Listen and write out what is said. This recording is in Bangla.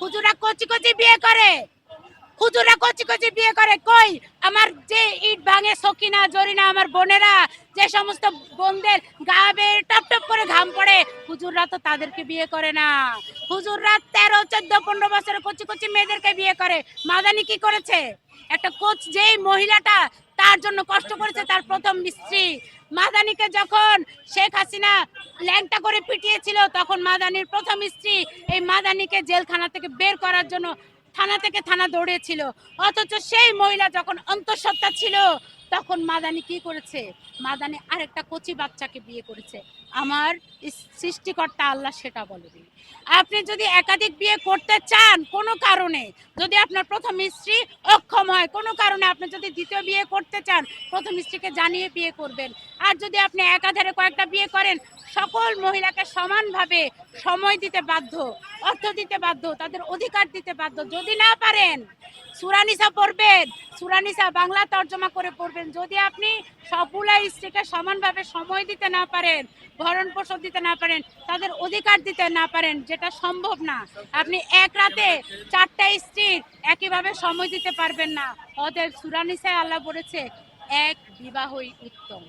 হুজুরা কচি কচি বিয়ে করে, হুজুরা কচি কচি বিয়ে করে। কই আমার যে ইট ভাঙে সকিনা জরিনা আমার বোনেরা, যে সমস্ত বোনদের গা বেয়ে টপ টপ করে ঘাম পড়ে, হুজুররা তো তাদেরকে বিয়ে করে না। হুজুররা 13, 14, 15 বছরের কচি কচি মেয়েদেরকে বিয়ে করে। মাদানি কি করেছে? একটা কোচ যেই মহিলাটা তার জন্য কষ্ট করেছে, তার প্রথম স্ত্রী মাদানিকে যখন শেখ হাসিনা ল্যাংটা করে পিটিয়েছিল, তখন মাদানির প্রথম স্ত্রী এই মাদানিকে জেলখানা থেকে বের করার জন্য থানা থেকে থানা দৌড়িয়েছিল। অথচ সেই মহিলা যখন অন্তঃসত্ত্বা ছিল, তখন মাদানি কি করেছে? মাদানি আরেকটা কচি বাচ্চাকে বিয়ে করেছে। আমার সৃষ্টিকর্তা আল্লাহ সেটা বলেনি। আপনি যদি একাধিক বিয়ে করতে চান কোনো কারণে, যদি আপনার প্রথম স্ত্রী অক্ষম হয় কোনো কারণে, আপনি যদি দ্বিতীয় বিয়ে করতে চান প্রথম স্ত্রীকে জানিয়ে বিয়ে করবেন। আর যদি আপনি একাধারে কয়েকটা বিয়ে করেন, সকল মহিলাকে সমানভাবে সময় দিতে বাধ্য, অর্থ দিতে বাধ্য, তাদের অধিকার দিতে বাধ্য। যদি না পারেন সূরা নিসা পড়বেন, সূরা নিসা বাংলা তর্জমা করে পড়বেন। যদি আপনি সবগুলা স্ত্রীকে সমানভাবে সময় দিতে না পারেন, ভরণ পোষণ দিতে না পারেন, তাদের অধিকার দিতে না পারেন, যেটা সম্ভব না, আপনি এক রাতে 4টা স্ত্রীর একইভাবে সময় দিতে পারবেন না। অতএব সূরা নিসায় আল্লাহ বলেছে এক বিবাহই উত্তম।